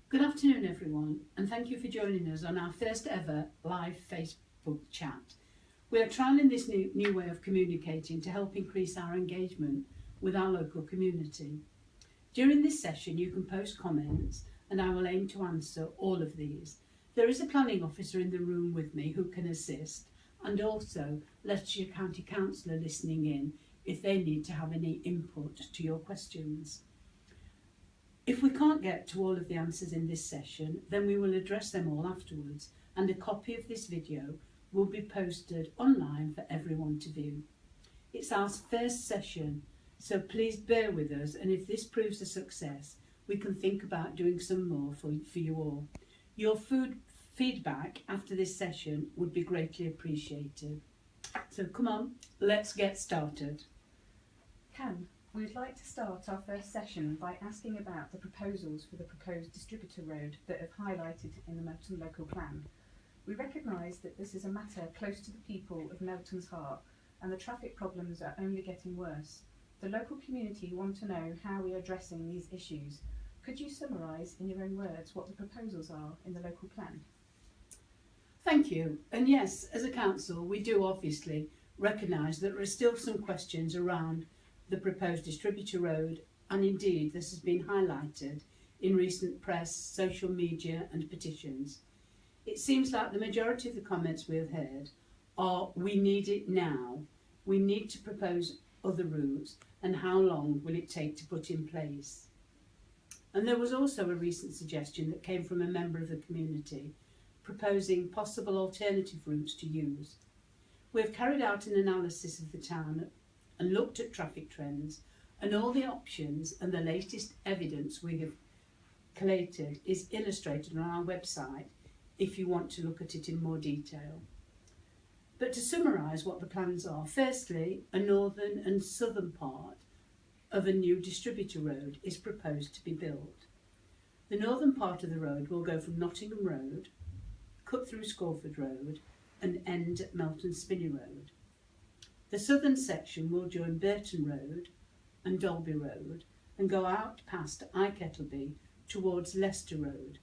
Good afternoon everyone, and thank you for joining us on our first ever live Facebook chat. We are trialling this new way of communicating to help increase our engagement with our local community. During this session you can post comments and I will aim to answer all of these. There is a planning officer in the room with me who can assist, and also Leicestershire County Councillor listening in if they need to have any input to your questions. If we can't get to all of the answers in this session, then we will address them all afterwards, and a copy of this video will be posted online for everyone to view. It's our first session, so please bear with us, and if this proves a success, we can think about doing some more for you all. Your feedback after this session would be greatly appreciated. So come on, let's get started. Pam, we'd like to start our first session by asking about the proposals for the proposed Distributor road that have highlighted in the Melton Local Plan. We recognise that this is a matter close to the people of Melton's heart, and the traffic problems are only getting worse. The local community want to know how we are addressing these issues. Could you summarise in your own words what the proposals are in the local plan? Thank you. And yes, as a council, we do obviously recognise that there are still some questions around the proposed Distributor road, and indeed this has been highlighted in recent press, social media and petitions. It seems like the majority of the comments we have heard are we need it now, we need to propose other routes, and how long will it take to put in place? And there was also a recent suggestion that came from a member of the community proposing possible alternative routes to use. We have carried out an analysis of the town and looked at traffic trends, and all the options and the latest evidence we have collated is illustrated on our website if you want to look at it in more detail. But to summarise what the plans are, firstly, a northern and southern part of a new Distributor road is proposed to be built. The northern part of the road will go from Nottingham Road, cut through Scorford Road and end at Melton Spinney Road. The southern section will join Burton Road and Dolby Road and go out past Kettleby towards Leicester Road.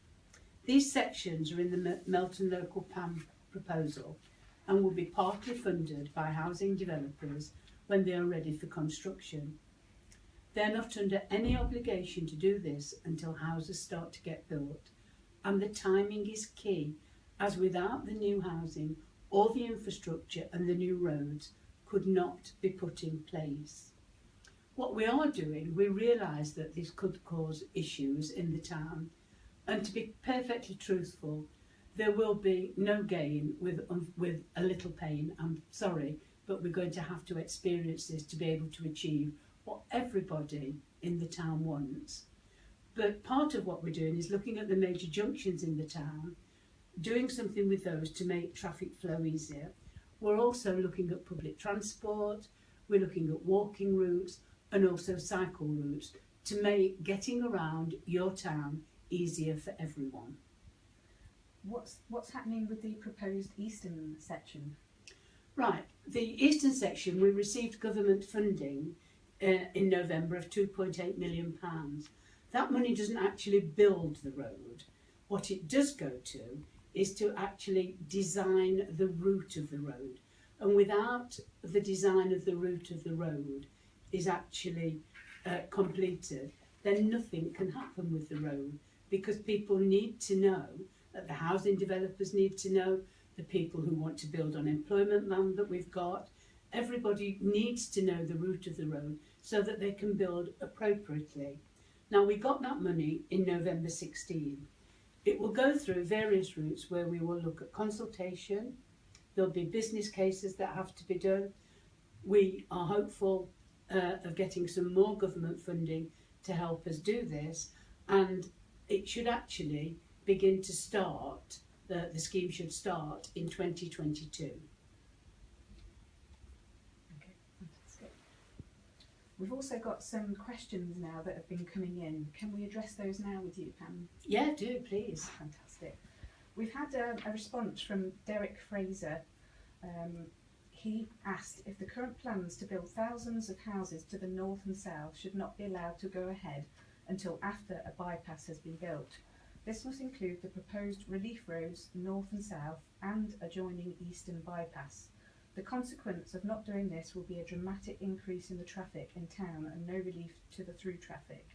These sections are in the Melton Local Plan proposal and will be partly funded by housing developers when they are ready for construction. They are not under any obligation to do this until houses start to get built, and the timing is key, as without the new housing, all the infrastructure and the new roads could not be put in place. What we are doing, we realise that this could cause issues in the town, and to be perfectly truthful, there will be no gain with a little pain. I'm sorry, but we're going to have to experience this to be able to achieve what everybody in the town wants. But part of what we're doing is looking at the major junctions in the town, doing something with those to make traffic flow easier. We're also looking at public transport, we're looking at walking routes and also cycle routes to make getting around your town easier for everyone. What's happening with the proposed eastern section? Right, the eastern section, we received government funding in November of £2.8 million. That money doesn't actually build the road. What it does go to is to actually design the route of the road. And without the design of the route of the road is actually completed, then nothing can happen with the road, because people need to know, that the housing developers need to know, the people who want to build on employment land that we've got, everybody needs to know the route of the road so that they can build appropriately. Now, we got that money in November 16. It will go through various routes where we will look at consultation. There'll be business cases that have to be done. We are hopeful of getting some more government funding to help us do this, and it should actually begin to start, the scheme should start in 2022. Okay, fantastic. We've also got some questions now that have been coming in. Can we address those now with you, Pam? Yeah, do, please. Fantastic. We've had a response from Derek Fraser. He asked if the current plans to build thousands of houses to the north and south should not be allowed to go ahead until after a bypass has been built. This must include the proposed relief roads north and south and adjoining eastern bypass. The consequence of not doing this will be a dramatic increase in the traffic in town and no relief to the through traffic.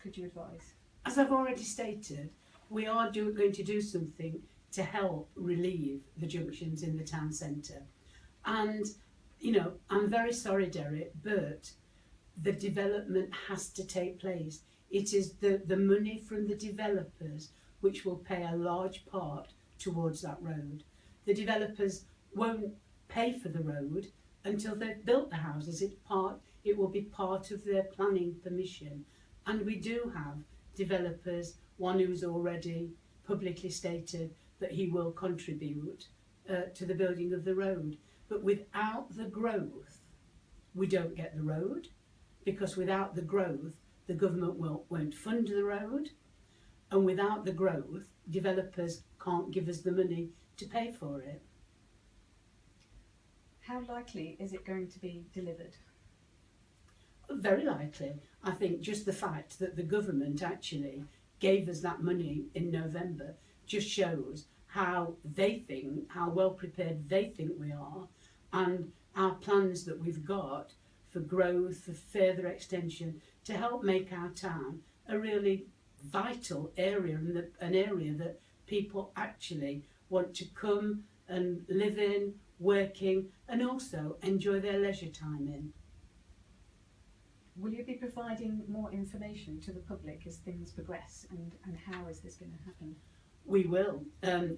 Could you advise? As I've already stated, we are going to do something to help relieve the junctions in the town centre. And, you know, I'm very sorry, Derek, but the development has to take place. It is the money from the developers which will pay a large part towards that road. The developers won't pay for the road until they've built the houses. It will be part of their planning permission. And we do have developers, one who's already publicly stated that he will contribute to the building of the road. But without the growth, we don't get the road, because without the growth, the government won't fund the road, and without the growth, developers can't give us the money to pay for it. How likely is it going to be delivered? Very likely. I think just the fact that the government actually gave us that money in November just shows how they think, how well prepared they think we are, and our plans that we've got for growth, for further extension, to help make our town a really vital area, and an area that people actually want to come and live in, working, and also enjoy their leisure time in. Will you be providing more information to the public as things progress, and how is this going to happen? We will.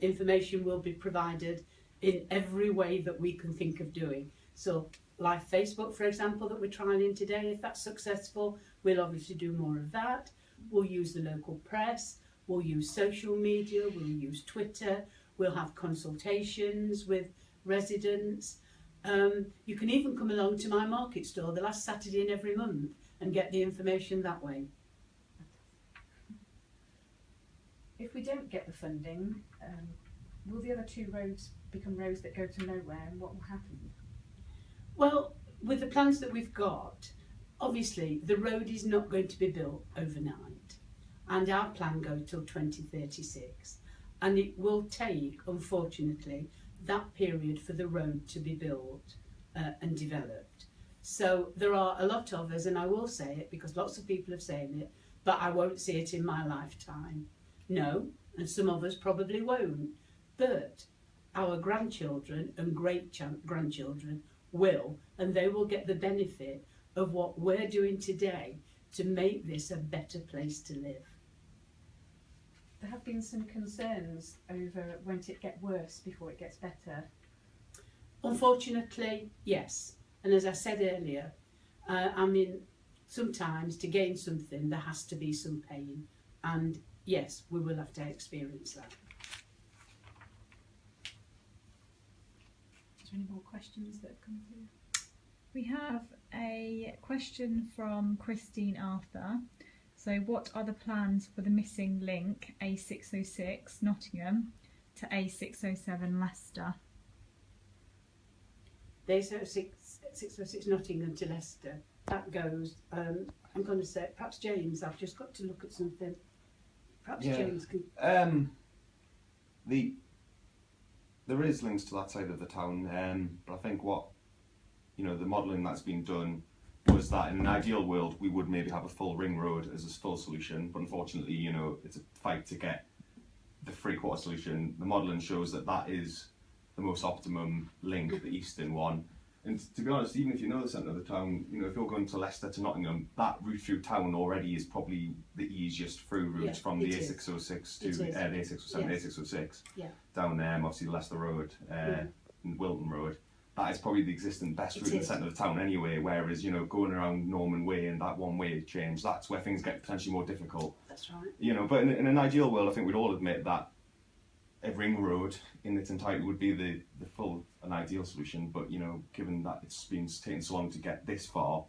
Information will be provided in every way that we can think of doing. So live Facebook, for example, that we're trialling today, if that's successful, we'll obviously do more of that. We'll use the local press, we'll use social media, we'll use Twitter, we'll have consultations with residents. You can even come along to my market store the last Saturday in every month and get the information that way. If we don't get the funding, will the other two roads become roads that go to nowhere, and what will happen? Well, with the plans that we've got, obviously the road is not going to be built overnight, and our plan goes till 2036, and it will take, unfortunately, that period for the road to be built and developed. So there are a lot of us, and I will say it because lots of people have said it, but I won't see it in my lifetime. No, and some of us probably won't, but our grandchildren and great-grandchildren will, and they will get the benefit of what we're doing today to make this a better place to live. There have been some concerns over won't it get worse before it gets better? Unfortunately, yes. And as I said earlier, I mean, sometimes to gain something there has to be some pain, and yes, we will have to experience that. Is there any more questions that have come through? We have a question from Christine Arthur. So what are the plans for the missing link A606 Nottingham to A607 Leicester? The A606 Nottingham to Leicester, that goes, I'm going to say, perhaps James, I've just got to look at something. Perhaps James can... There is links to that side of the town, but I think what, the modelling that's been done was that in an ideal world we would maybe have a full ring road as a full solution, but unfortunately, it's a fight to get the three-quarter solution. The modelling shows that that is the most optimum link, the eastern one. And to be honest, even if you know the centre of the town, if you're going to Leicester to Nottingham, that route through town already is probably the easiest through route from the A606 to the A607, yes. A606 down there, obviously Leicester Road and Wilton Road. That is probably the existing best route in the centre of the town anyway, whereas, going around Norman Way and that one-way change, that's where things get potentially more difficult. That's right. But in an ideal world, I think we'd all admit that a ring road in its entirety would be the full and ideal solution, but given that it's been taking so long to get this far,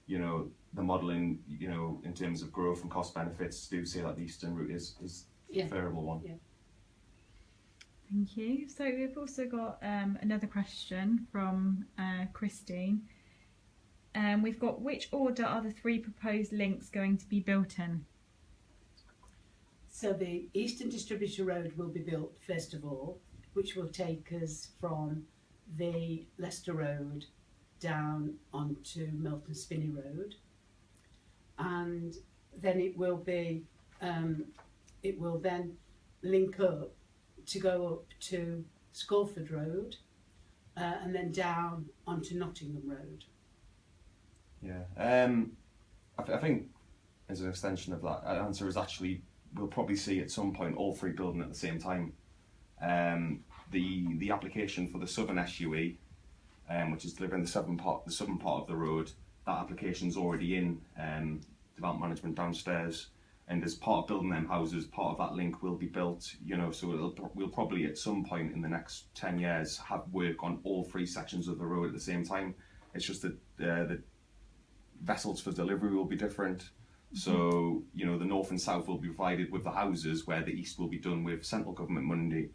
the modelling, in terms of growth and cost benefits, do say that the eastern route is the preferable one. Yeah. Thank you. So we've also got another question from Christine. We've got, which order are the three proposed links going to be built in? So the Eastern Distributor Road will be built first of all, which will take us from the Leicester Road down onto Melton Spinney Road, and then it will then link up to go up to Scorford Road, and then down onto Nottingham Road. Yeah, I think as an extension of that answer is actually we'll probably see at some point all three building at the same time. The application for the southern SUE, which is delivering the southern part of the road, that application's already in development management downstairs, and as part of building them houses, part of that link will be built. You know, so we'll probably at some point in the next 10 years have work on all three sections of the road at the same time. It's just that the vessels for delivery will be different. So, you know, the north and south will be provided with the houses, where the east will be done with central government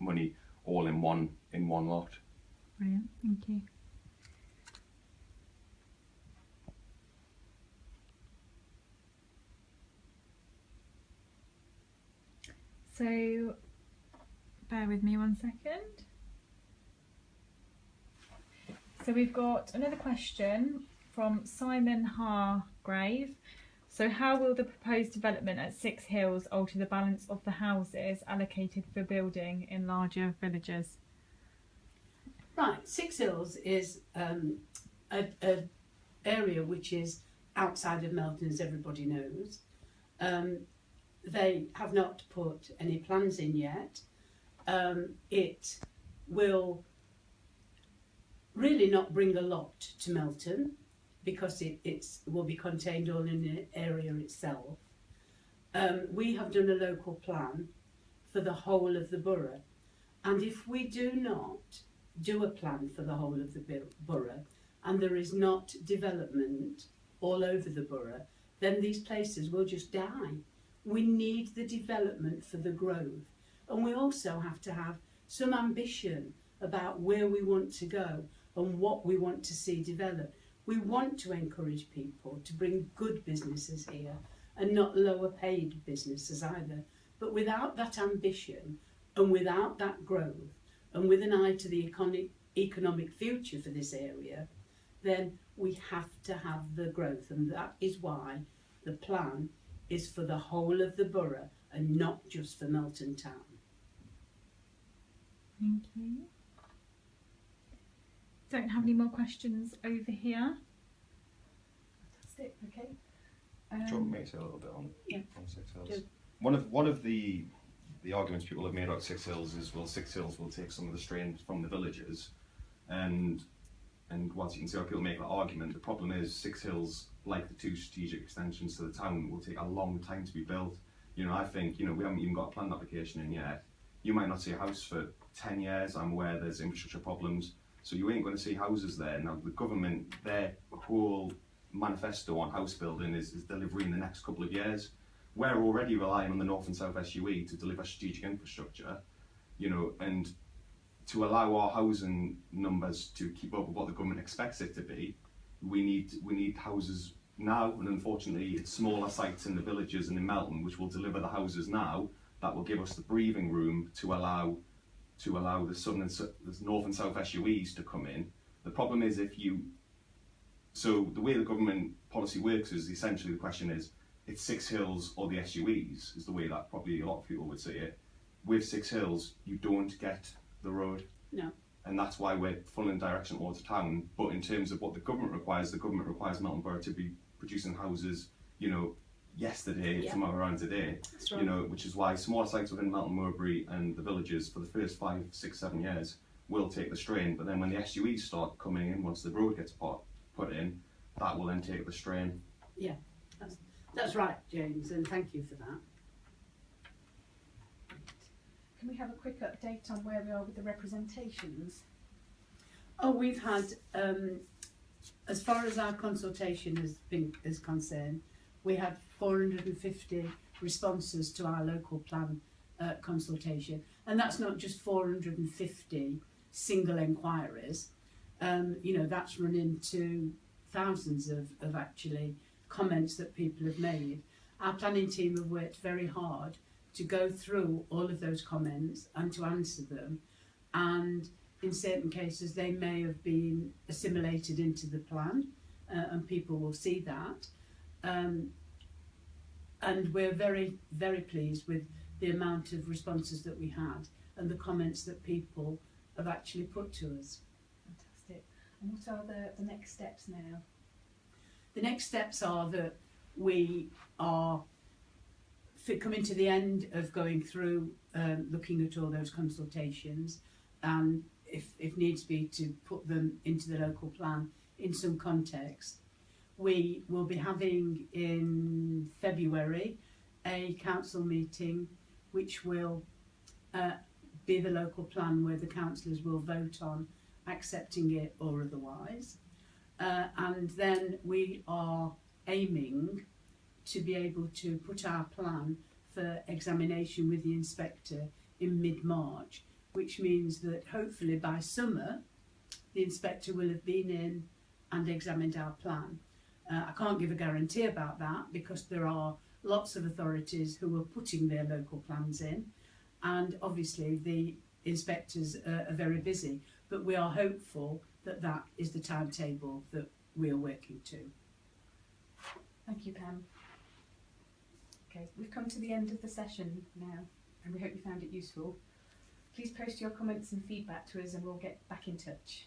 money all in one lot. Brilliant, thank you. So, bear with me 1 second. So we've got another question from Simon Hargrave. So how will the proposed development at 6 Hills alter the balance of the houses allocated for building in larger villages? Right, 6 Hills is an area which is outside of Melton, as everybody knows. They have not put any plans in yet. It will really not bring a lot to Melton, because it will be contained all in the area itself. We have done a local plan for the whole of the borough, and if we do not do a plan for the whole of the borough, and there is not development all over the borough, then these places will just die. We need the development for the growth, and we also have to have some ambition about where we want to go and what we want to see developed. We want to encourage people to bring good businesses here and not lower paid businesses either. But without that ambition and without that growth and with an eye to the economic future for this area, then we have to have the growth, and that is why the plan is for the whole of the borough and not just for Melton Town. Thank you. Don't have any more questions over here. Fantastic, okay. Do you want me to say a little bit on 6 Hills? Do. One of the arguments people have made about 6 Hills is, well, 6 Hills will take some of the strain from the villages, and whilst you can see how people make that argument, the problem is 6 Hills, like the 2 strategic extensions to the town, will take a long time to be built. You know, I think, you know, we haven't even got a planned application in yet. You might not see a house for 10 years. I'm aware there's infrastructure problems, so you ain't going to see houses there. Now, the government, their whole manifesto on house building is delivery in the next couple of years. We're already relying on the North and South SUE to deliver strategic infrastructure, you know, and to allow our housing numbers to keep up with what the government expects it to be, we need houses now, and unfortunately it's smaller sites in the villages and in Melton which will deliver the houses now that will give us the breathing room to allow the North and South SUEs to come in. The problem is so the way the government policy works is essentially the question is, it's 6 Hills or the SUEs, is the way that probably a lot of people would say it. With 6 Hills, you don't get the road. No. And that's why we're full in direction towards town. But in terms of what the government requires Melton Borough to be producing houses, you know, yesterday, tomorrow and today. That's right. You know, which is why smaller sites within Melton Mowbray and the villages for the first 5, 6, 7 years will take the strain. But then when the SUEs start coming in, once the road gets put in, that will then take the strain. Yeah, that's right, James, and thank you for that. Can we have a quick update on where we are with the representations? Oh, we've had, as far as our consultation is concerned, we had 450 responses to our local plan consultation, and that's not just 450 single enquiries. You know, that's run into thousands of actually comments that people have made. Our planning team have worked very hard to go through all of those comments and to answer them, and in certain cases they may have been assimilated into the plan, and people will see that. And we're very, very pleased with the amount of responses that we had and the comments that people have actually put to us. Fantastic. And what are the next steps now? The next steps are that we are coming to the end of going through looking at all those consultations, and if needs be to put them into the local plan in some context. We will be having in February a council meeting which will be the local plan where the councillors will vote on accepting it or otherwise. And then we are aiming to be able to put our plan for examination with the inspector in mid-March, which means that hopefully by summer the inspector will have been in and examined our plan. I can't give a guarantee about that because there are lots of authorities who are putting their local plans in, and obviously the inspectors are very busy, but we are hopeful that that is the timetable that we are working to. Thank you, Pam. Okay, we've come to the end of the session now, and we hope you found it useful. Please post your comments and feedback to us and we'll get back in touch.